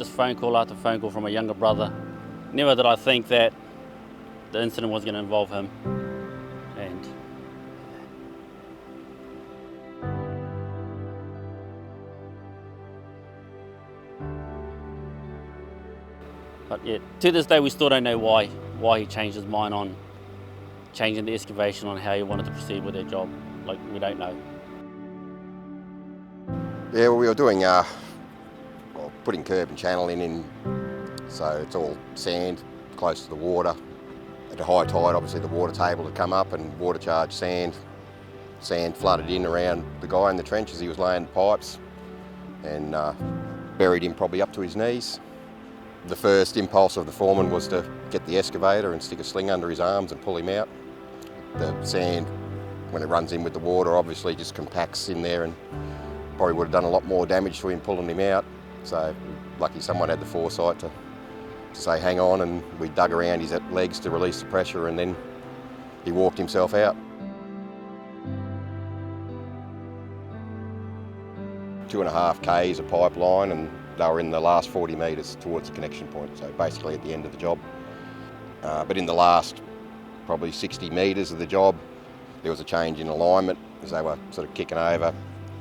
just phone call after phone call from a younger brother. Never did I think that the incident was going to involve him. And but yeah, to this day we still don't know why he changed his mind on changing the excavation, on how he wanted to proceed with their job. Like, we don't know. Yeah, well, we were doing putting curb and channeling in, so it's all sand close to the water. At a high tide, obviously the water table had come up and water charged sand flooded in around the guy in the trench as he was laying the pipes, and buried him probably up to his knees. The first impulse of the foreman was to get the excavator and stick a sling under his arms and pull him out. The sand, when it runs in with the water, obviously just compacts in there and probably would have done a lot more damage to him pulling him out. So lucky someone had the foresight to say hang on, and we dug around his legs to release the pressure, and then he walked himself out. 2.5 k's of pipeline, and they were in the last 40 metres towards the connection point, so basically at the end of the job. But in the last probably 60 metres of the job, there was a change in alignment as they were sort of kicking over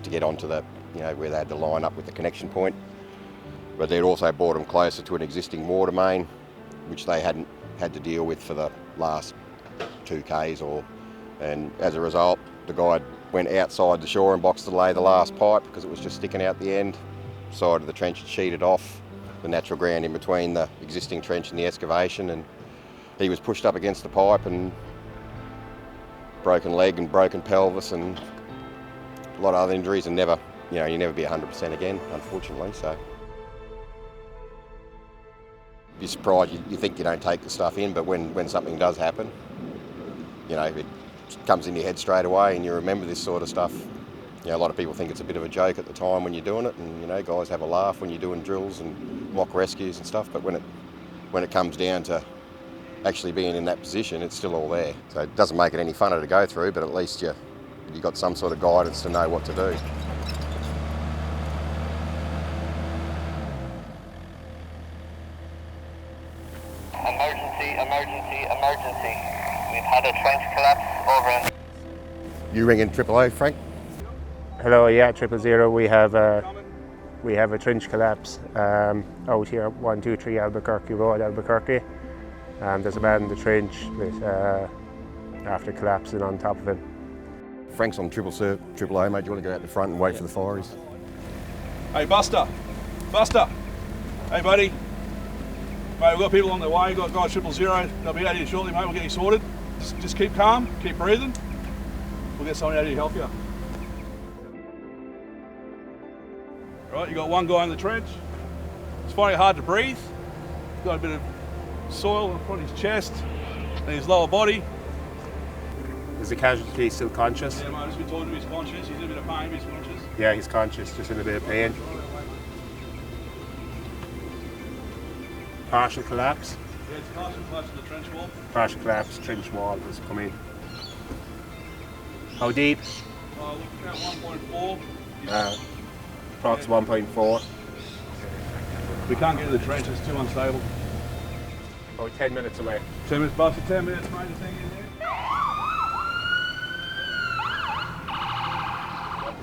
to get onto the, where they had to line up with the connection point. But they'd also brought them closer to an existing water main, which they hadn't had to deal with for the last 2 k's and as a result, the guy went outside the shoring box to lay the last pipe because it was just sticking out the end. Side of the trench had sheeted off, the natural ground in between the existing trench and the excavation, and he was pushed up against the pipe and broken leg and broken pelvis and a lot of other injuries, and never, you never be 100% again, unfortunately. So you're surprised, you think you don't take the stuff in, but when something does happen, it comes in your head straight away and you remember this sort of stuff. A lot of people think it's a bit of a joke at the time when you're doing it, and guys have a laugh when you're doing drills and mock rescues and stuff, but when it comes down to actually being in that position, it's still all there. So it doesn't make it any funner to go through, but at least you got some sort of guidance to know what to do. Emergency. We've had a trench collapse over in... You ringing 000, Frank? Hello, yeah, 000. We have a trench collapse out here, 123 Albuquerque Road, Albuquerque. There's a man in the trench with, after collapsing on top of him. Frank's on 000, mate. Do you want to go out the front and wait for the fireys? Hey, Buster. Hey, buddy. Mate, we've got people on the way. We've got guys 000. They'll be out here shortly, mate. We'll get you sorted. Just keep calm, keep breathing. We'll get someone out here to help you. Right, you got one guy in the trench. It's finding it hard to breathe. He's got a bit of soil in front of his chest and his lower body. Is the casualty still conscious? Yeah, mate, I've just been talking to him. He's conscious. He's in a bit of pain, but he's conscious. Yeah, he's conscious, just in a bit of pain. Partial collapse? Yeah, it's partial collapse of the trench wall. Partial collapse, trench wall has come in. How deep? Looking at 1.4. Approx 1.4. We can't get to the trench, it's too unstable. About 10 minutes away. 10 minutes, Buster, 10 minutes, mate, just hang in there.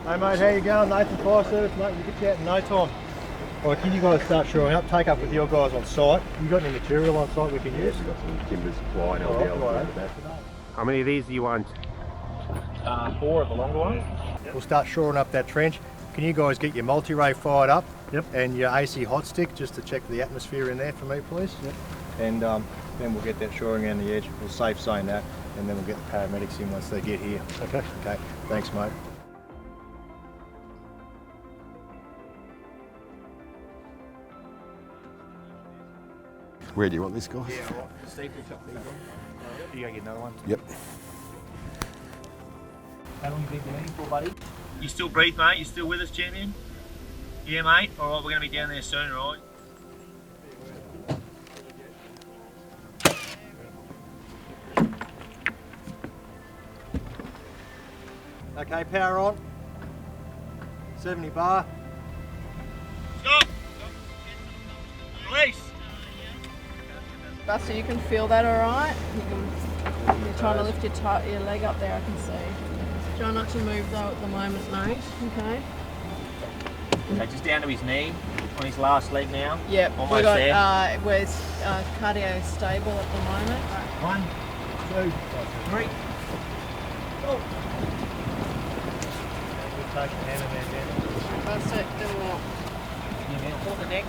Hey mate, how you going? Nathan Fire Service, mate, we'll get you out in no time. Right, can you guys start shoring up, take up with your guys on site? You got any material on site we can use? Got some timber supply and I'll be able to do that. How many of these do you want? 4 of the longer ones. Yep. We'll start shoring up that trench. Can you guys get your multi-ray fired up? Yep. And your AC hot stick just to check the atmosphere in there for me, please? Yep. And then we'll get that shoring around the edge. We'll safe zone that, and then we'll get the paramedics in once they get here. Okay. Okay. Thanks, mate. Where do you want this guy? Yeah, all right. Steve, you gotta get another one? Yep. How long do you think you're for, buddy? You still breathe, mate? You still with us, champion? Yeah, mate? Alright, we're going to be down there soon, alright? Okay, power on. 70 bar. Stop! Buster, you can feel that all right? You're trying to lift your leg up there, I can see. Try not to move though at the moment, mate. Okay. Okay, just down to his knee, on his last leg now. Yep, Almost we got, there. we're cardio stable at the moment. 1, 2, 3. Oh. Good touch, hand in there, Dan. Buster, do more. Hold the neck.